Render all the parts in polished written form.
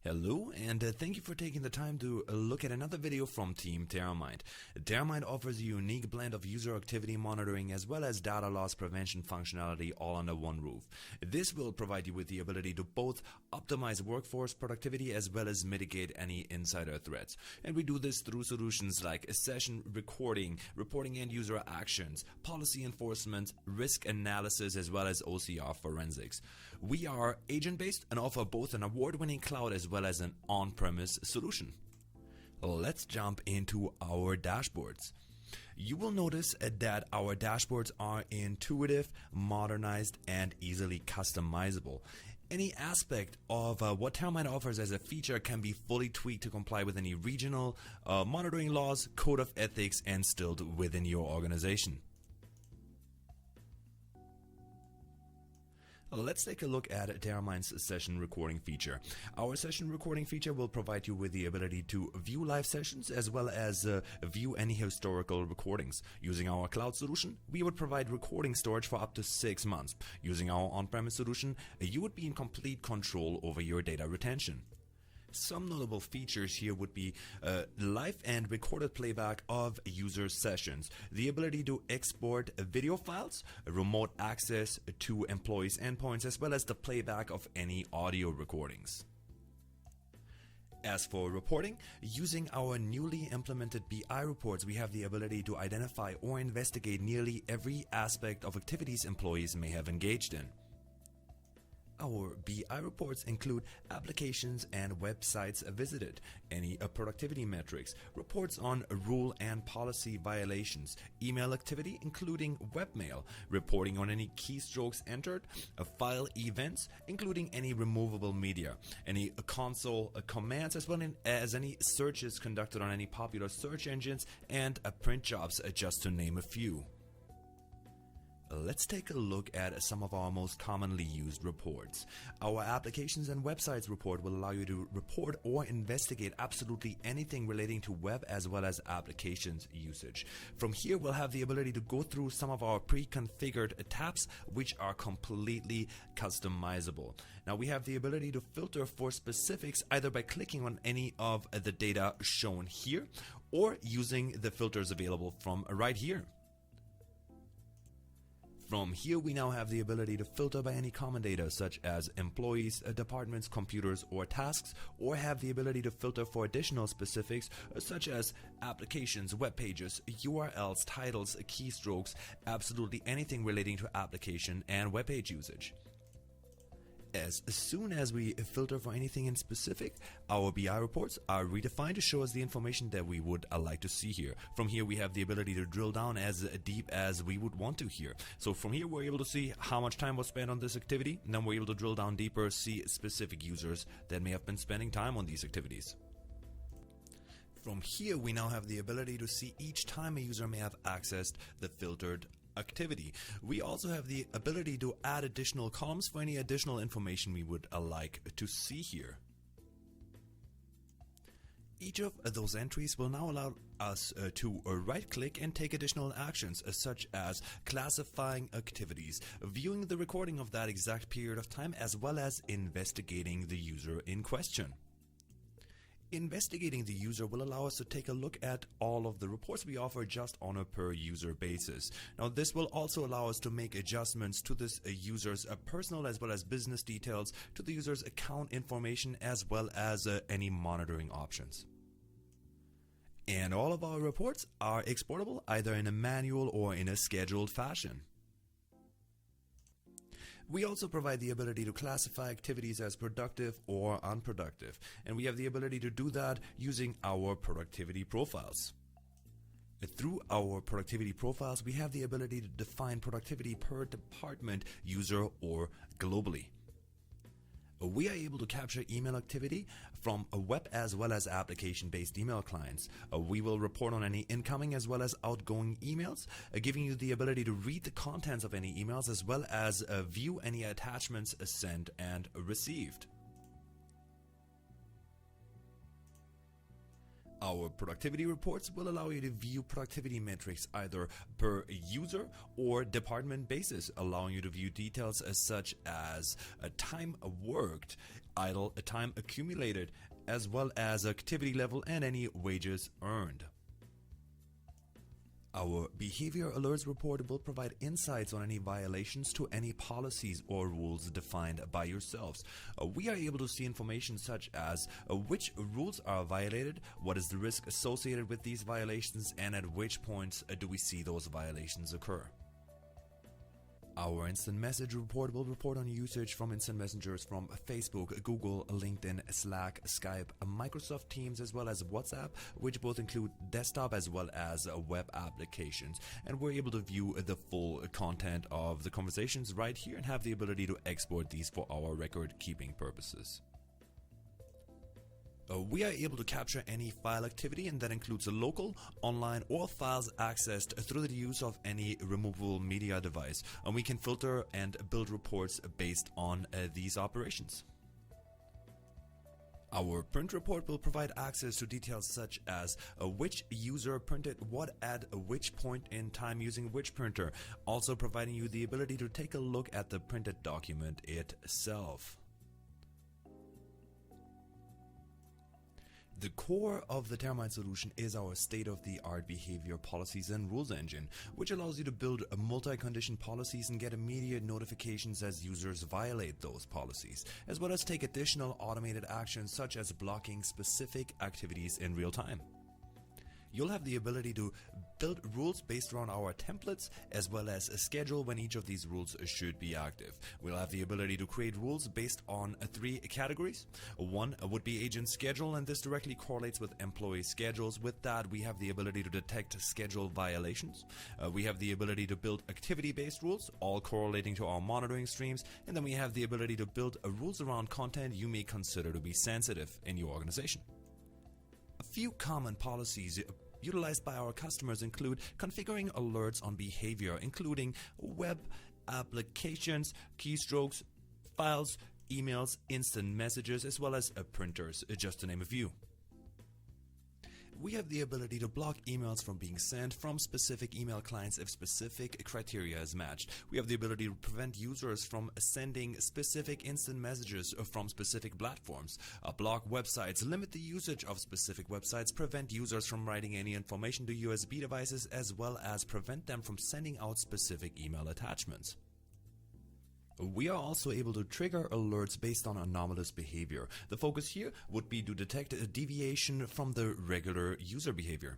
Hello, and thank you for taking the time to look at another video from Team Teramind. Teramind offers a unique blend of user activity monitoring as well as data loss prevention functionality all under one roof. This will provide you with the ability to both optimize workforce productivity as well as mitigate any insider threats. And we do this through solutions like session recording, reporting end user actions, policy enforcement, risk analysis, as well as OCR forensics. We are agent-based and offer both an award-winning cloud as well as an on-premise solution. Let's jump into our dashboards. You will notice that our dashboards are intuitive, modernized, and easily customizable. Any aspect of what Teramind offers as a feature can be fully tweaked to comply with any regional monitoring laws, code of ethics, and still within your organization. Let's take a look at Teramind's session recording feature. Our session recording feature will provide you with the ability to view live sessions as well as view any historical recordings. Using our cloud solution, we would provide recording storage for up to 6 months. Using our on-premise solution, you would be in complete control over your data retention. Some notable features here would be live and recorded playback of user sessions, the ability to export video files, remote access to employees' endpoints, as well as the playback of any audio recordings. As for reporting, using our newly implemented BI reports, we have the ability to identify or investigate nearly every aspect of activities employees may have engaged in. Our BI reports include applications and websites visited, any productivity metrics, reports on rule and policy violations, email activity including webmail, reporting on any keystrokes entered, file events including any removable media, any console commands, as well as any searches conducted on any popular search engines, and print jobs, just to name a few. Let's take a look at some of our most commonly used reports. Our applications and websites report will allow you to report or investigate absolutely anything relating to web as well as applications usage. From here, we'll have the ability to go through some of our pre-configured tabs, which are completely customizable. Now, we have the ability to filter for specifics either by clicking on any of the data shown here or using the filters available from right here. From here, we now have the ability to filter by any common data such as employees, departments, computers, or tasks, or have the ability to filter for additional specifics such as applications, web pages, URLs, titles, keystrokes, absolutely anything relating to application and web page usage. As soon as we filter for anything in specific, our BI reports are redefined to show us the information that we would like to see here. From here, we have the ability to drill down as deep as we would want to here. So from here, we're able to see how much time was spent on this activity, and then we're able to drill down deeper, see specific users that may have been spending time on these activities. From here, we now have the ability to see each time a user may have accessed the filtered activity. We also have the ability to add additional columns for any additional information we would like to see here. Each of those entries will now allow us to right-click and take additional actions such as classifying activities, viewing the recording of that exact period of time, as well as investigating the user in question. Investigating the user will allow us to take a look at all of the reports we offer just on a per user basis. Now, this will also allow us to make adjustments to this user's personal as well as business details, to the user's account information, as well as any monitoring options. And all of our reports are exportable either in a manual or in a scheduled fashion. We also provide the ability to classify activities as productive or unproductive, and we have the ability to do that using our productivity profiles. Through our productivity profiles, we have the ability to define productivity per department, user, or globally. We are able to capture email activity from a web as well as application-based email clients. We will report on any incoming as well as outgoing emails, giving you the ability to read the contents of any emails as well as view any attachments sent and received. Our productivity reports will allow you to view productivity metrics either per user or department basis, allowing you to view details such as time worked, idle time accumulated, as well as activity level and any wages earned. Our Behavior Alerts report will provide insights on any violations to any policies or rules defined by yourselves. We are able to see information such as which rules are violated, what is the risk associated with these violations, and at which points do we see those violations occur. Our instant message report will report on usage from instant messengers from Facebook, Google, LinkedIn, Slack, Skype, Microsoft Teams, as well as WhatsApp, which both include desktop as well as web applications. And we're able to view the full content of the conversations right here and have the ability to export these for our record keeping purposes. We are able to capture any file activity, and that includes a local, online, or files accessed through the use of any removable media device. And we can filter and build reports based on these operations. Our print report will provide access to details such as which user printed what at which point in time using which printer, also providing you the ability to take a look at the printed document itself. The core of the Teramind solution is our state-of-the-art behavior policies and rules engine, which allows you to build multi-condition policies and get immediate notifications as users violate those policies, as well as take additional automated actions such as blocking specific activities in real time. You'll have the ability to build rules based around our templates, as well as a schedule when each of these rules should be active. We'll have the ability to create rules based on 3 categories. One would be agent schedule, and this directly correlates with employee schedules. With that, we have the ability to detect schedule violations. We have the ability to build activity-based rules, all correlating to our monitoring streams. And then we have the ability to build rules around content you may consider to be sensitive in your organization. A few common policies utilized by our customers include configuring alerts on behavior, including web applications, keystrokes, files, emails, instant messages, as well as printers, just to name a few. We have the ability to block emails from being sent from specific email clients if specific criteria is matched. We have the ability to prevent users from sending specific instant messages from specific platforms. Block websites, limit the usage of specific websites, prevent users from writing any information to USB devices, as well as prevent them from sending out specific email attachments. We are also able to trigger alerts based on anomalous behavior. The focus here would be to detect a deviation from the regular user behavior.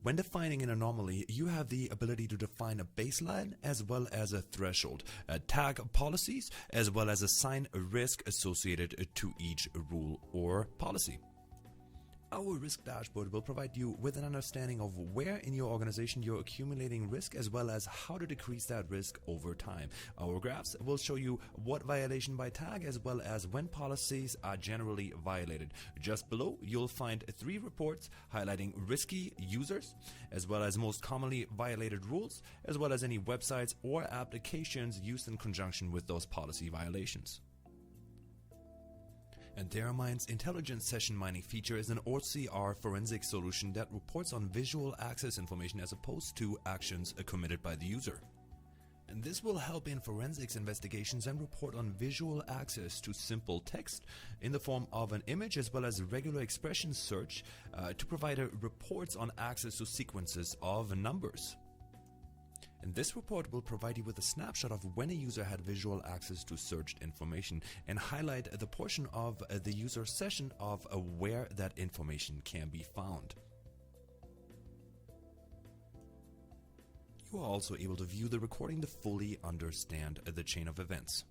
When defining an anomaly, you have the ability to define a baseline as well as a threshold, tag policies, as well as assign a risk associated to each rule or policy. Our risk dashboard will provide you with an understanding of where in your organization you're accumulating risk, as well as how to decrease that risk over time. Our graphs will show you what violation by tag, as well as when policies are generally violated. Just below, you'll find 3 reports highlighting risky users, as well as most commonly violated rules, as well as any websites or applications used in conjunction with those policy violations. And Teramind's Intelligent Session Mining feature is an OCR forensic solution that reports on visual access information as opposed to actions committed by the user. And this will help in forensics investigations and report on visual access to simple text in the form of an image, as well as regular expression search to provide reports on access to sequences of numbers. And this report will provide you with a snapshot of when a user had visual access to searched information and highlight the portion of the user session of where that information can be found. You are also able to view the recording to fully understand the chain of events.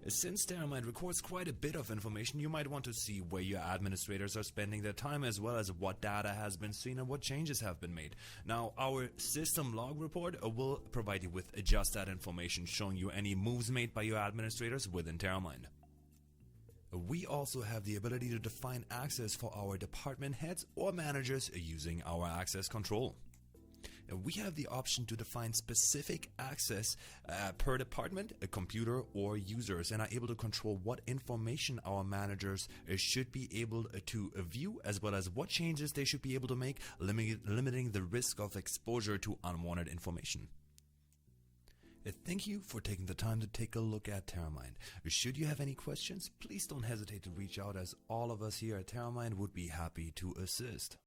Since Teramind records quite a bit of information, you might want to see where your administrators are spending their time, as well as what data has been seen and what changes have been made. Now, our system log report will provide you with just that information, showing you any moves made by your administrators within Teramind. We also have the ability to define access for our department heads or managers using our access control. We have the option to define specific access per department, a computer, or users, and are able to control what information our managers should be able to view, as well as what changes they should be able to make, limiting the risk of exposure to unwanted information. Thank you for taking the time to take a look at Teramind. Should you have any questions, please don't hesitate to reach out, as all of us here at Teramind would be happy to assist.